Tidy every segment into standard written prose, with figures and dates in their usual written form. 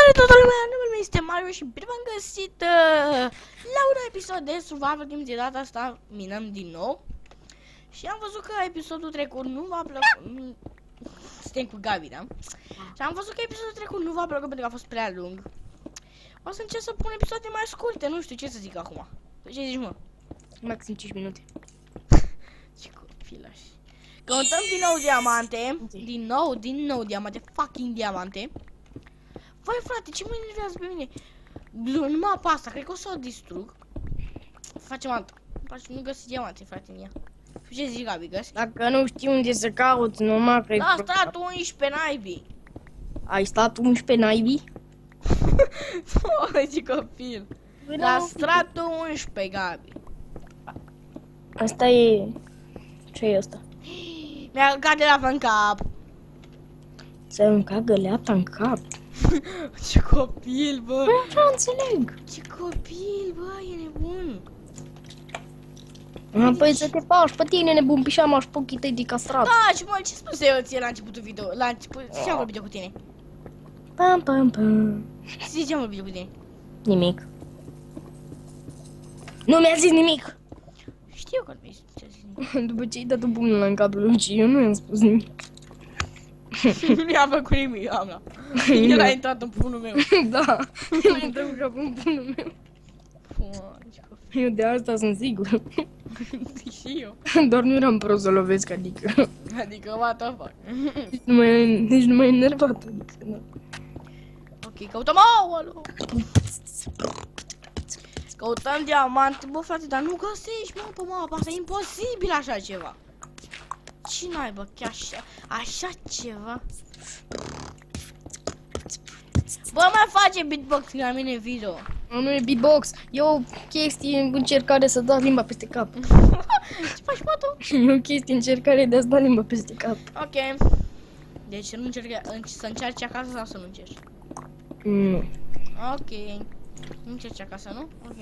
Salutare toată lumea, numele meu este Mario și bine v-am găsit la un episod de Survival Games. De data asta minăm din nou. Și am văzut că episodul trecut nu v-a plăcut. Suntem cu Gabi, da? Și am văzut că episodul trecut nu v-a plăcut pentru că a fost prea lung. O să încerc să pun episoade mai scurte, nu știu ce să zic acum. Ce zici, mă? Maxim 5 minute. Ce copilaș. Căutăm din nou diamante. Din nou diamante, fucking diamante. Vai frate, ce mă enervează pe mine? Nu mă apasă, cred că o să o distrug. Facem alta. Nu găsi diamante, frate, în ea. Ce zici, Gabi, găsi? Dacă nu știi unde să cauți, numai că... La stratul 11 naibii. Ai stat 11 naibii? Ce copil. La stratul 11, Gabi. Asta e... Ce e asta? Mi-a călcat de la în cap. Ți-ai mâncat găleata în cap? Ce copil, bă. Nu înțeleg. Ce copil, bă, e nebun. Păi să te faci pe tine, nebun pișama și pochii tăi de castrat. Da, și mă, ce spuse eu ție la începutul video? La început, ce am vorbit eu cu tine? Pam, pam, pam. Ce am vorbit eu cu tine? Nimic. Nu mi-a zis nimic. Știu că nu ce zis. După ce ai dat un pumn în capul lui și eu nu i-am spus nimic. Nu mi-a făcut nimic, doamna. El a intrat în pumnul meu. Da, el a intrat în capul în pumnul meu. Eu de asta sunt sigur. Și eu. Doar nu eram prost să lovesc, adică... Adică, what the fuck. Nici nu m-ai enervat, adică, da. Ok, căutăm, alo. Căutăm diamante, bă frate, dar nu găsești, mă, pe mapa asta, e imposibil așa ceva. Ce naibă, chiar așa ceva. Bă, mai face beatbox la mine în video. Nu e beatbox, e o chestie în încercare să dau limba peste cap. Ce faci, mă, tu? E o chestie în încercare de a-ți da limba peste cap. Ok. Deci nu să încerci acasă sau să nu încerci? Nu. Ok. Nu încerci acasă, nu? Ok.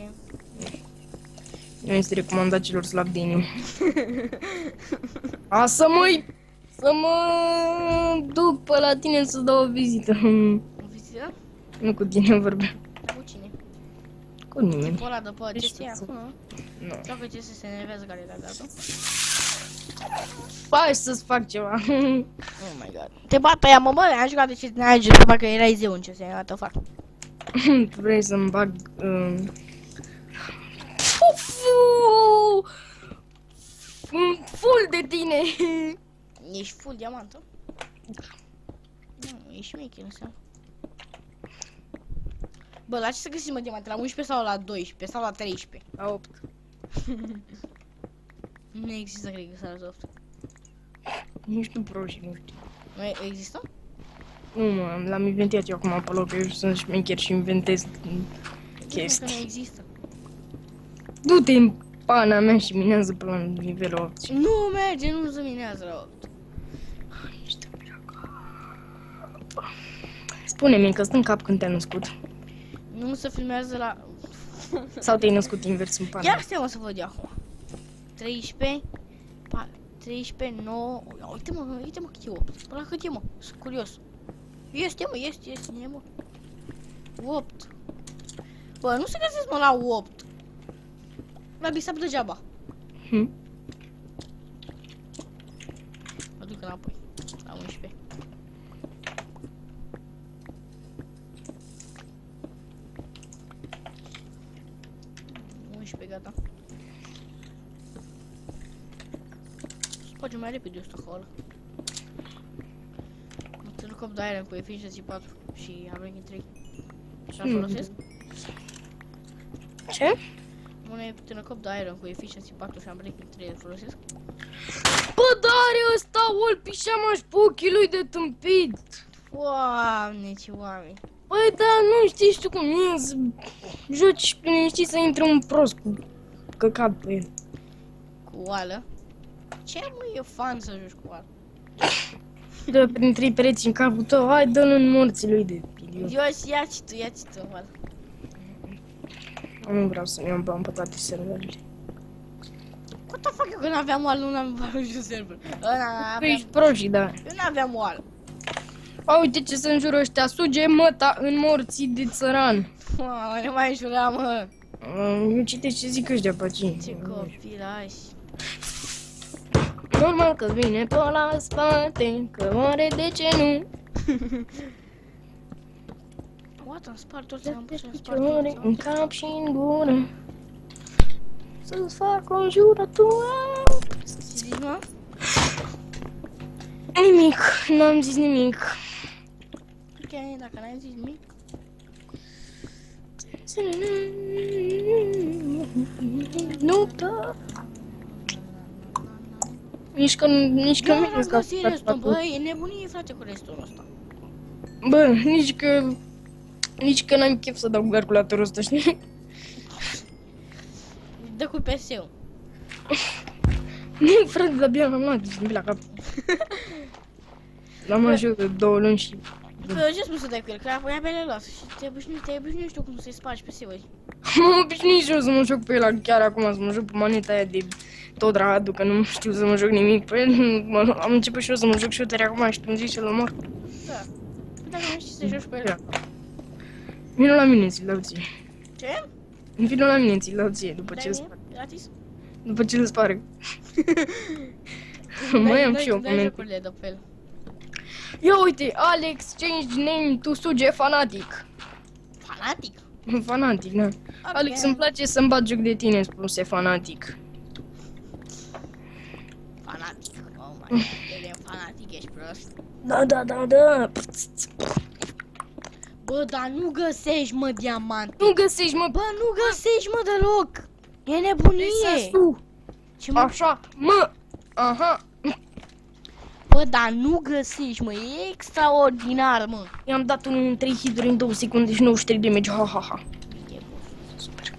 Nu este recomandat celor slabi de inimă. Să mă duc pe la tine să dau o vizită. O vizită? Nu cu tine vorbeam. Cu cine? Cu nimeni. Pe ăla de pe ce se ia acum, nu? Nu. Dacă ce se enervează care le-a dat-o. Hai să-ți fac ceva. Oh my god. Te bat pe ea, mă, bă, am jucat de ce n-ai jucat, parcă erai zeu în ce se ia, fac. Vrei să-mi bag... Full de tine. Ești full diamantă? Nu, ești mic, însă. Bă, la ce să găsim, mă, diamante? La 11 sau la 12 sau la 13? La 8. Nu există, cred că s-a la 8. Nici tu proști, nu știu. Nu există? Nu, mă, l-am inventat eu acum pe loc, eu sunt șmecher și inventez chestii. Nu există. Du-te în pana mea și minează pe la nivelul 8. Nu merge, nu se minează la 8. Ești spune-mi că stă în cap când te-ai născut. Nu se filmează la... Sau te-ai născut invers în pana? Ia stai, mă, să văd eu acum. 13... 13, 9... Uite-mă cât e 8. Până la cât e, mă? Sunt curios. Este, mă, este, mă. 8. Bă, nu se găsesc, mă, la 8. La bisap degeaba. Mă duc înapoi. La 11. Gata. Spargem mai repede ăsta acolo. Mă țin cop de iron cu efficiency 4 și am ranking 3. Și-l folosesc? Ce? Mă țin cop de iron cu efficiency 4 și am ranking 3, îl folosesc? Bă, dar ăsta ol pișama și pe ochii lui de tâmpit. Doamne, ce oameni. Băi, da, nu știi cum e să joci liniștit să intre un prost cu căcat pe el. Cu oală? Ce, mă, e fan să joci cu oală? Dă prin 3 pereți în capul tău, hai dă-l în morții lui de idiot. Ia-ți tu, oală. Nu vreau să-mi iau bani pe toate serverele. What the fuck, eu când aveam oală nu n-am văzut server. Tu ești proști, da. Eu n-aveam oală. A, uite ce se înjură ăștia, suge măta în morții de țăran. Mamă, ne mai înjura, mă. Eu citesc ce zic ăștia pe aici. Ce copilași. Normal că vine pe la spate, că oare de ce nu? What, am spart toți, am pus, am spart Picioare toți. în cap și în gură. Să-ți fac o jurătură. Ce zici, mă? Nimic, n-am zis nimic. Ok, dacă n-ai zis nimic. Nu, da. Nici că Eu mine am s-a găsit făcut restul, totul. bă, e nebunie, frate, cu restul ăsta. Bă, nici că n-am chef să dau cu calculatorul ăsta, știi? Dă cu PS-ul. Nu, frate, de abia l-am luat, deci nu la cap. L-am luat și eu de 2 luni și... Bă, ce spus să dai cu el? Că apoi abia le lasă și te obișnuiești tu cum să-i spargi PS-uri. M-am obișnuit și eu să mă joc pe el chiar acum, să mă joc pe maneta aia de tot Radu, că nu știu să mă joc nimic pe el. Am început și eu să mă joc shooter acum și îmi zici să-l omor. Da. Dacă nu știi să joci pe el. Vino la mine, ți-l dau ție. Ce? Vino la mine, ți-l dau ție, după ce Dai îl mie? sparg. Gratis? După ce îl sparg. Mai am și eu Dai comentarii. jocurile de pe el. Ia uite, Alex, change name to Suge Fanatic. Fanatic? Fanatic, da. Alex, îmi place să-mi bat joc de tine, spuse Fanatic. Fanatic. Oh my god, el e fanatic, ești prost. Da. Bă, dar nu găsești, mă, diamant. Nu găsești, mă, Bă, nu găsești, mă, deloc. E nebunie. tu. Ce, mă? Așa, mă. Aha. Bă, dar nu găsești, mă, e extraordinar, mă. I-am dat unul în 3 hituri în 2 secunde și 93 damage, ha. E bun. Super.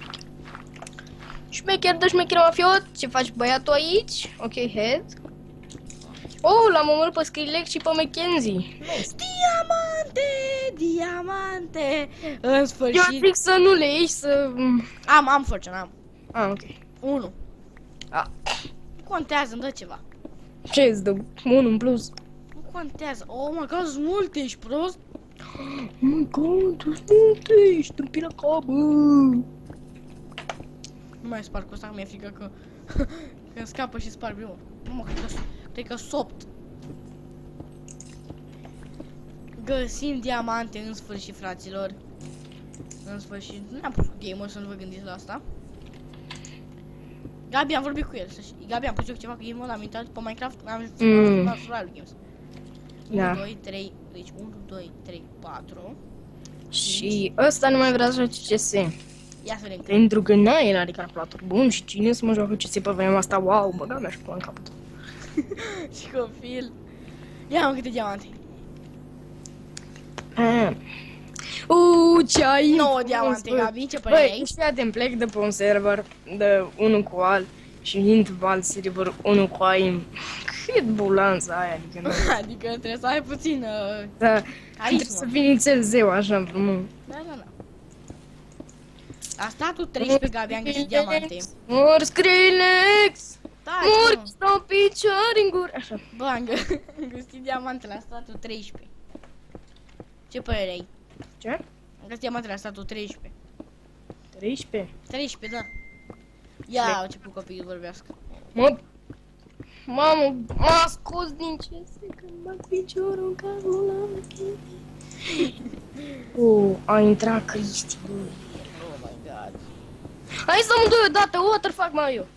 Șmecher de șmecher mafiot, ce faci băiatul aici? Ok, head. Oh, l-am omorât pe Skrillex și pe Mackenzie. Diamante. În Eu sfârșit. zic să nu le iei, să... Am fortune, am. Ah, ok. 1. Ah. Nu contează, îmi dă ceva. Ce îți dă? 1 în plus. Nu contează. Oh my god, sunt multe, ești prost? Oh my god, tu ești tâmpit la cap, bă. Nu mai sparg cu ăsta, că mi-e frică că... că scapă și sparg eu. Mă, cred că sopt. Găsim diamante în sfârșit, fraților. În sfârșit. Nu ne-am pus cu gamer să nu vă gândiți la asta. Gabi, am vorbit cu el. Gabi, am pus eu ceva cu gamer, l-am intrat pe Minecraft, am filmat Survival Games. 1, Da. 2, 3, deci 1, 2, 3, 4. Și ăsta nu mai vrea să joace CS. Ia să vedem. Pentru că n-ai are calculator bun și cine să mă joacă CS pe vremea asta, wow, băga mea și până în capăt. Și copil. Ia mă câte diamante. Ce ai? 9 diamante, Gabi, ce părere Băi, ai? deci fii atent, plec de pe un server de unul cu al și int pe alt server unul cu aim. Cât bulanța aia, adică nu. Adică trebuie să ai puțin Da, carismă. trebuie să fii nițel zeu, așa, frumos. Da. La statul 13, Gabi, am găsit diamante. Mor Skrillex! Da, Mor, mă. stau picioare în gură. Așa. Bă, am găsit diamante la statul 13. Ce părere ai? Ce? Am găsit diamante la statul 13. 13. 13, da. Ia, au ce cu copiii vorbească. Mamă, m-a scos din ce când bat piciorul în capul la a intrat Cristi, bă. Oh my god. Hai să mă doi odată, what the fuck, mai eu.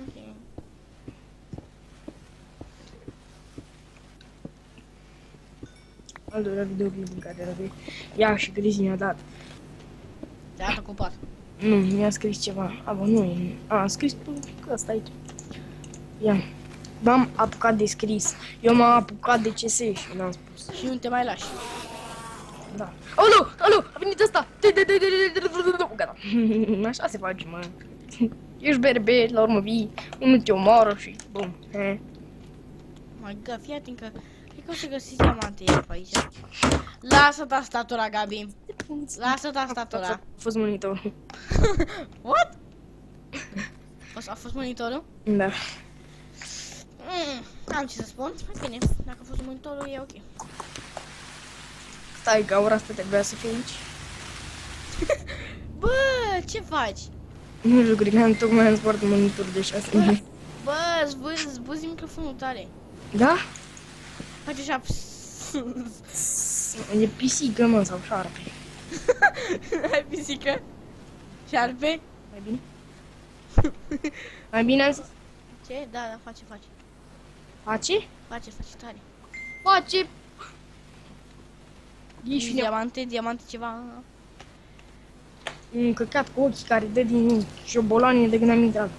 Ok. Al doilea videoclip în care răbui. Ia și Cristi mi-a dat. Te-a dat ocupat. Nu, mi-a scris ceva. A, bă, nu e. A scris pe ăsta aici. Ia. M-am apucat de scris. Eu m-am apucat de CS și l-am spus. Și nu te mai lași. Da. Alo, a venit ăsta. Gata. Așa se face, mă. Ești berber, la urmă vii, unul te omoară și bum. My god, fii atent că cred că o să găsiți diamante iar pe aici. Lasă tastatura, Gabi. Lasă tastatura. A fost monitor. What? A fost monitorul? Da. Am ce să spun. Mai bine, dacă a fost monitorul, e ok. Stai, că ora asta trebuia să fie aici. Bă, ce faci? Nu știu, cred că tocmai am spart monitorul de 6. Bă, zbuzi microfonul tare. Da? Face așa. E pisică, mă, sau șarpe. Ai pisică? Șarpe? Mai bine? Mai bine am zis? Ce? Da, face. Face? Face tare. Face! Ești Diamante ceva. un căcat cu ochii care dă din șobolanie de când am intrat.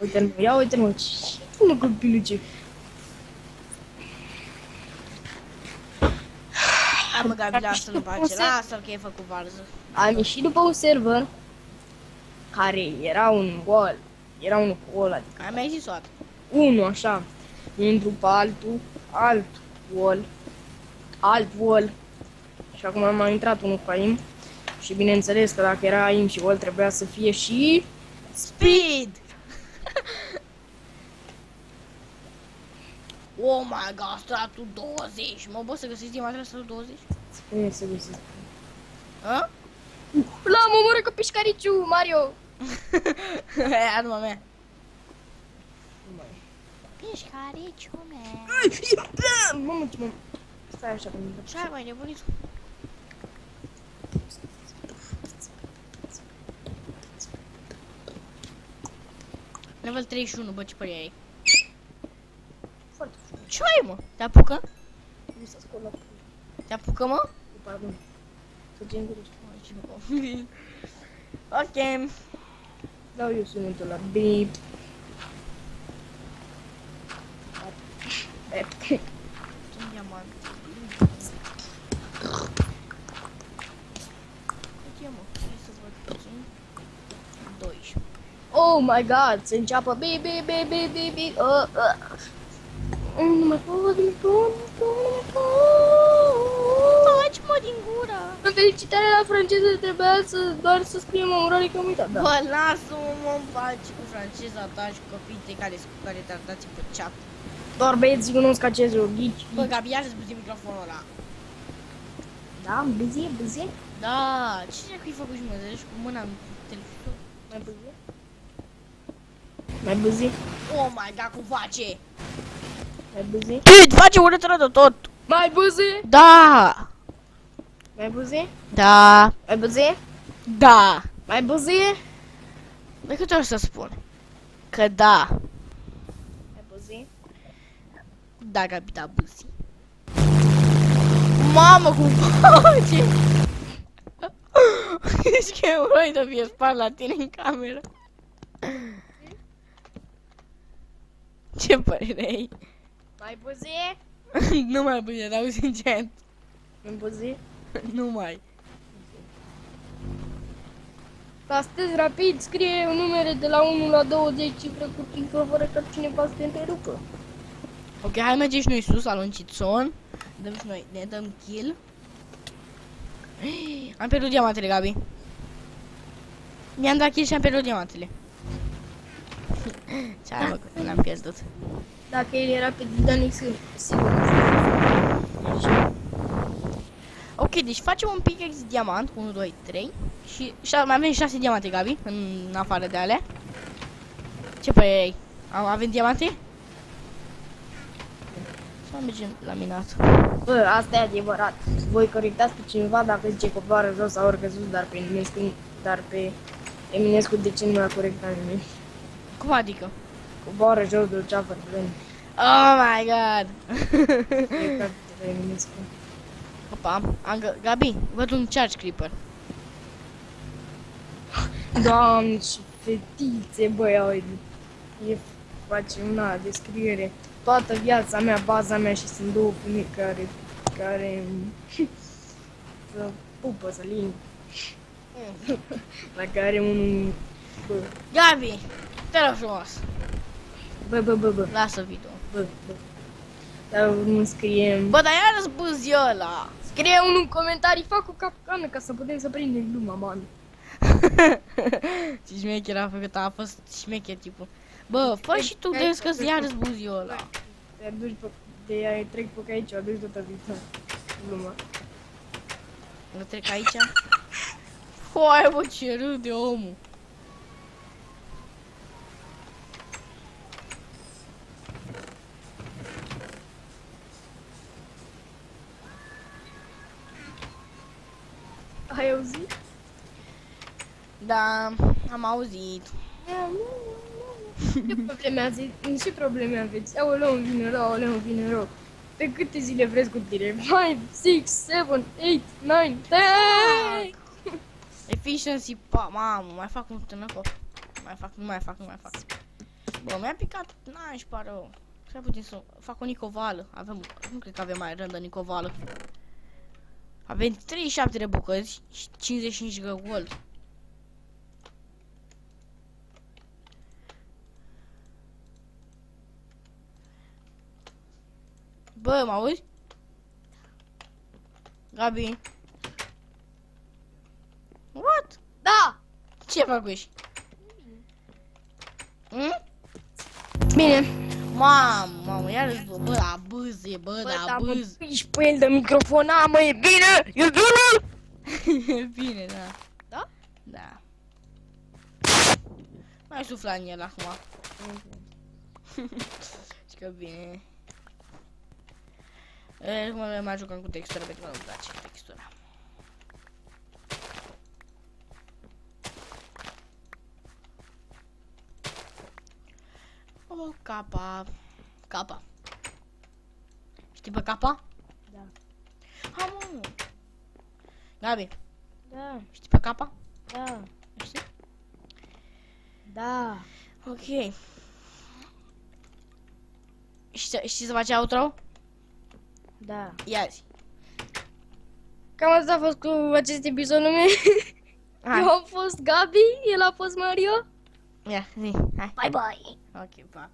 Uite-l, mă, ia uite-l, mă, ce mă copilul ce... Hai mă, Gabi, lasă-l în pace, lasă-l că e făcut varză. Am ieșit după un server care era un gol. Era unul cu gol, adică Ai mai zis o dată. unul așa, intru pe altul, alt wall. Și acum am mai intrat unul cu AIM. Și bineînțeles că dacă era AIM și wall trebuia să fie și... Speed! Oh my god, stratul 20. Mă, bă, să găsiți diamantele stratul 20? Spune să găsesc. A? L-am omorât cu pișcariciu, Mario! Ia numai mea. Pișcariciu mea. Mamă, ce mă... Stai așa, pentru Ce ai mai nebunit? Level 31, bă, ce părere ai? foarte frumos. Ce ai, mă? Te apucă? Nu s-a scolat. Te apucă, mă? Pardon. Să te îngurești. Ok. Dau eu sunetul la beep. Un diamant. Cât e, mă? Hai să văd puțin. 12. Oh my god, se înceapă beep. Nu mai pot. Faci, mă, din gură. În felicitare la franceză trebuia doar să scriem o urare că am uitat, da. Bă, lasă-mă, mă, în pace cu franceza ta și copiii tăi care te-ar dați pe chat. Doar băieții cunosc acest ghici. Bă, Gabi, iar să-ți microfonul ăla. Da, bâzie. Da, ce dracu-i făcut și mă, zici cu mâna în telefon? Mai bâzie. Oh my god, cum face? Mai bâzie. Dude, face urâtă de tot. Mai bâzie. Da. Mai bâzie. Da. Mai bâzie. Da. Mai bâzie. De câte ori să spun? Că da. Mai bâzie. Da, Gabi, da, buzi. Mamă, cum face? Ești că e uroi de fie spart la tine în cameră. Ce părere ai? Mai bâzie. Nu mai bine, dau sincer. Mai bâzie. Nu mai. Astăzi rapid scrie un numere de la 1 la 20 cifre cu cifră fără ca cineva să te întrerupă. Ok, hai mergem și noi sus, aluncițon. Dăm și noi, ne dăm kill. Am pierdut diamantele, Gabi. Mi-am dat kill și am pierdut diamantele. Ce ai făcut? Le-am pierdut. Dacă el era pe Titanic, sigur. Ok, deci facem un pickaxe diamant, 1, 2, 3. Și mai avem 6 diamante, Gabi, în afară de alea. Ce părere ai? Avem diamante? Sau mergem la minat? Bă, asta e adevărat. Voi corectați pe cineva dacă zice coboară jos sau urcă sus, dar pe Eminescu de ce nu mi-a corectat nimeni? Cum adică? Coboară jos de ceafă de lemn. Oh my god! Corectat pe Eminescu. Opa, Gabi, văd un charge creeper. Doamne, ce fetițe, băi, uite. E face una descriere. Toată viața mea, baza mea și sunt două femei care să pupă, să ling. La care unul... Bă, Gabi, te rog frumos, bă. lasă video. Bă. Dar nu scriem... Bă, dar iar răzbuzi ăla. Scrie unul în comentarii, fac o capcană ca să putem să prindem gluma, man. Ce șmecher a făcut, a fost șmecher tipul. Bă, fă și tu de că iar zbuziul ăla. Te duci te ai trec pe aici, o duci toată viața. Glumă. Nu trec aici? Foaie, bă, ce râde omul. Ai auzit? Da, am auzit. Ce probleme aveți? Ce probleme aveți? Aoleu, îmi vine rău, aoleu, îmi vine rău. De câte zile vreți cu tine? 5, 6, 7, 8, 9, 10! Efficiency, pa, mamă, mai fac un tânăcop. Nu mai fac. Bă, mi-a picat, n-aș pare rău. Stai puțin să fac o nicovală. Nu cred că avem mai rândă nicovală. Avem 37 de bucăți și 55 de gold. Bă, mă auzi? Gabi? What? Da! Ce făcuși? Bine. Mamă, iar bă, da bâzie, bă, da mă bâz. piși pe el de microfon, mă, e bine? E bine? E bine, da. Da? Da. Mai sufla în el acum. Și că bine. Cum mai jucăm cu textura pentru că nu-mi place textura. O, capa. Capa. Știi pe capa? Da. Ha, mă. Gabi, Da, știi pe capa? da, Știi? da. Ok. Știi să faci outro? Da. Ia zi. Cam asta a fost cu acest episod nume. Hai. Eu am fost Gabi, el a fost Mario. Ia, zi. Hai. Bye bye. Ok, pa.